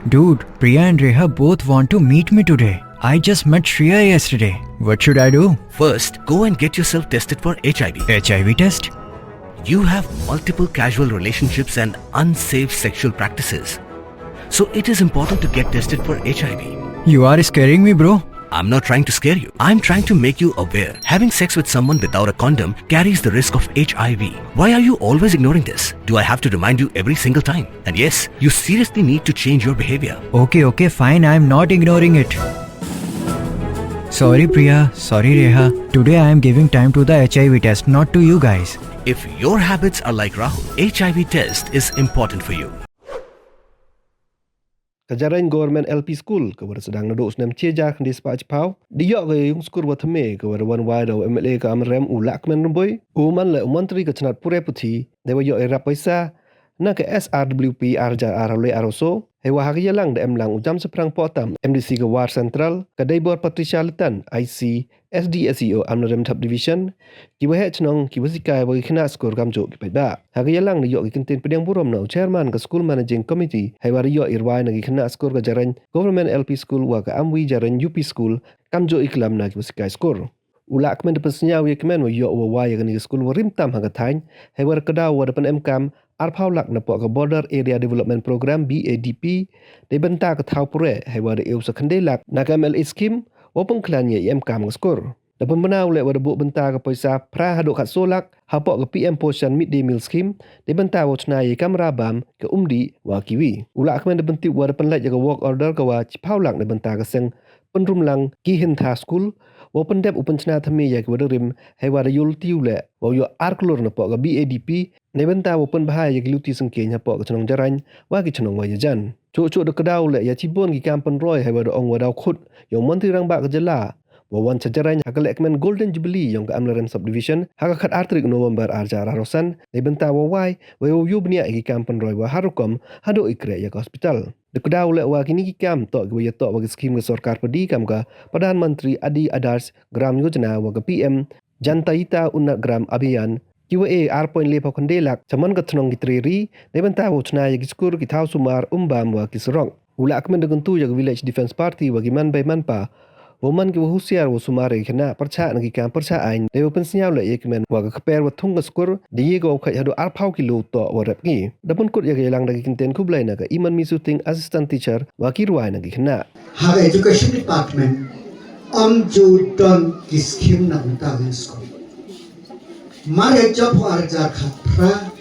Dude, Priya and Reha both want to meet me today. I just met Shreya yesterday. What should I do? First, go and get yourself tested for HIV. HIV test? You have multiple casual relationships and unsafe sexual practices. So it is important to get tested for HIV. You are scaring me, bro. I'm not trying to scare you. I'm trying to make you aware. Having sex with someone without a condom carries the risk of HIV. Why are you always ignoring this? Do I have to remind you every single time? And yes, you seriously need to change your behavior. Okay, fine. I'm not ignoring it. Sorry, Priya. Sorry, Reha. Today I am giving time to the HIV test, not to you guys. If your habits are like Rahul, HIV test is important for you. Kajaran government LP school ke sedang naduk senam cia di sepak Cepau. Dia ke yung skor watame ke wan wado MLA ke amrem ulak men boy. Uman le menteri ke cenat pure putih. Dewa yo era paisa na ke SRWP arja arole aroso. Hewa hari lang de emlang ujam seprang potam MDC ke War Central ke Daibor Patricia Letan IC SDSEO amrem top division. Kiwa he cenong kiwa sikai bagi kena skor kamjo ki pada. Hari lang de yo ki kenten pedang burom na chairman ke school managing committee. Hewa yo irwai nagi kena skor ke jaran government LP school wa ke amwi jaran UP school kamjo iklam na kiwa sikai skor. Ulak men depan senyau ya kemen wa yo wa wai ke ni school wa rimtam hang katain. Hewa kedau wa depan MKam Arpaulak na po ke Border Area Development Program BADP de benta ke thau pure hewa de eu sekendelak na ke MLA scheme wapun klanya MKam skor. Depan menau le wa de buk benta ke paisa pra haduk kat solak hapok ke PM Portion Midday Meal Scheme de benta wa chnai kamera bam ke umdi wa kiwi. Ulak men de benti wa depan lek jaga work order ke wa Cipaulak de benta ke seng penrumlang ki hintha school wapun dep upen chna thami ya ke wa rim hewa de yul tiu le wa yo arklur na po ke BADP ne benta wapun bahaya ya luti sengkenya po ke cenong jaran wa ki cenong wa yajan. Cuk de kedau le ya cibon ki kampen roy hewa de ong wa dau khut yo menteri rang ba ke jela. Wawan cajaran hakalek men Golden Jubilee yang ke Amlarem Subdivision hakakat artrik November arja rarosan ne benta wawai wa yu bnia ki kampen roy wa harukom hado ikre ya ke hospital. Dekudau le wa kini ki kam to ki wa to wa skim ke sarkar pedi kam ka Perdana Menteri Adi Adarsh Gram Yojana wa ke PM Jantaita Unnat Gram Abhiyan QA R.5 kondelak caman ke thnong ki treri ne benta wa chna ya ki skur ki thau sumar umbam wa ki serong. Ulak men degentu ya ke Village Defence Party wa ki man bai manpa Woman ki wahusiar wa sumare kena perca nagi kam perca ain de open senyau le yekmen wa ka per wa thung skur de ye go khai hadu arphau kilo to wa rap ki dapun kut ya lang nagi kinten kublai na ka iman mi shooting assistant teacher wa ki ruai nagi kena Higher Education Department ju don ki scheme na unta school mare job arja khatra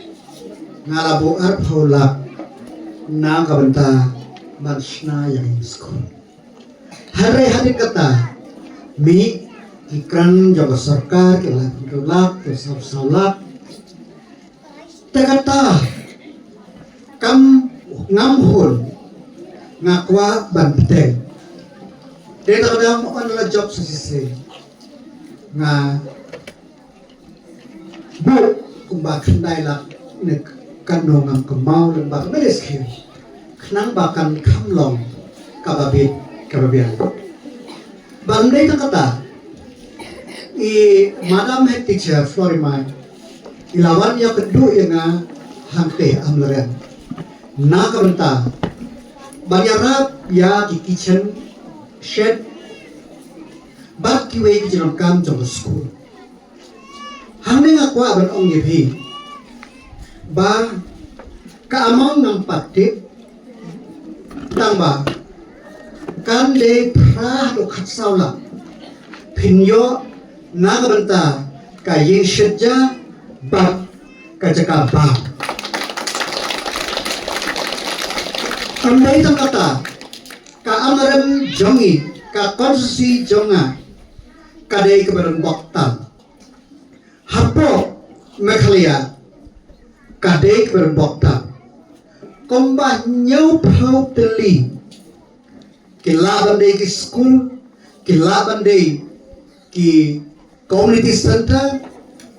ngalabo arphau la na ka banta mansna yang school hari-hari kata mi ikran jaga sarkar ke lak ke salak kata kam ngamhun ngakwa banteng dia kadang adalah job sisi nga bu kumba kendai lak ne kanong ang kemau dan bak mereski kenang bakan kamlong kababit kababian. Bandai kata, Madam Head Teacher Florima, ilawan yang kedua yang hante amleren. Na kabenta, banyarap ya di kitchen shed, bat kiwe di jalan kam jong school. Hangning aku aban ong yebi, ba kaamang ng patik, tangba. Kan de prah do khatsau la pinyo nagabanta ka yin shidja ba ka jaka ba amdai tam kata ka amaram jongi ka konsi jonga ka de kebaran boktal hapo mekhalia ka de kebaran boktal komba nyau phau teli kilaban day ki school, kilaban day ki community center,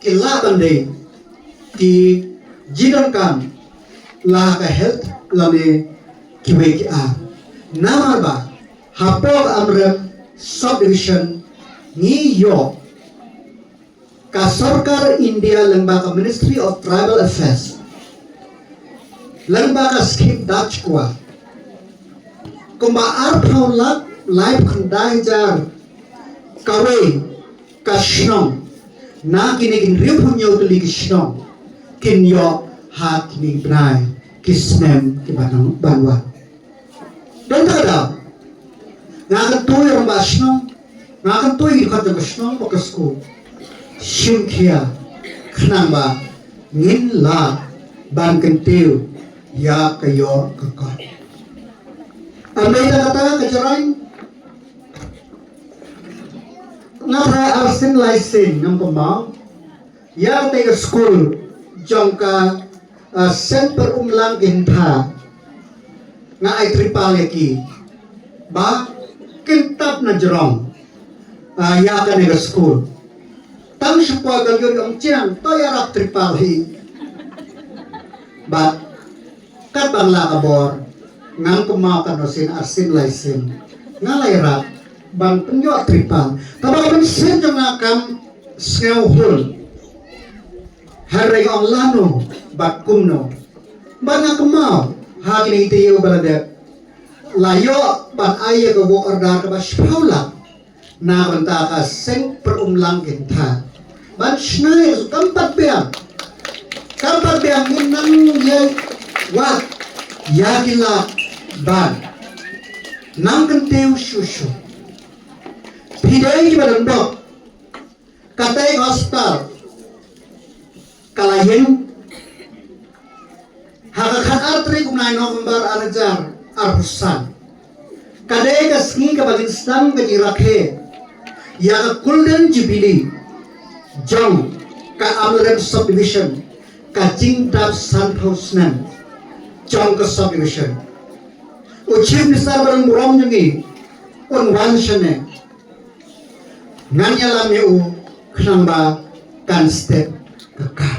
kilaban day ki jidankan lah ka health lane kiwe ki a. Namar ba hapog amrem subdivision ni yo ka sarkar India lembaga Ministry of Tribal Affairs lembaga scheme Dutch kwa Kumbaar paulat live kendai jar kawe kashnong na kinigin ripunyo tuli kishnong kinyo ha kining benai kisnem kibanang banwa. Dan tak ada ngakan tuh yang bashnong ngakan tuh yang kata kashnong bakasku shimkia kenamba ngin la ban kentiu ya kayo kakot. Andai kata kecerain ngapa arsin laisin ng pemau yang tega school jangka sen perumlang genta nga ay tripal yaki ba kintap na jerong ya ka nega school tang siya galyon ang tiyang to yarak tripal hi ba kat bangla kabor ngang kumakan osin arsin laisin nga layrak bang penyo tripal tabang sen yung ngakam skewhul haray ang lano bakumno ba nga kumao hagin itiyo balade layo ban aya ka wo orda ka baspaula na banta ka sen perumlang genta ban schnai kampat biang minang ye wat yagila ban nang kenteu shushu pidai di badan dok katai hospital kalahin hakakan artri kumnai November arajar arhusan kadai kasngi kabagin sedang kejirakhe ya golden jubilee jong ka amrem subdivision ka jingtap santhosnan jong ka subdivision Chief Minister barang muram nyangi on wanshane nganya lam yu khnamba kan step kakak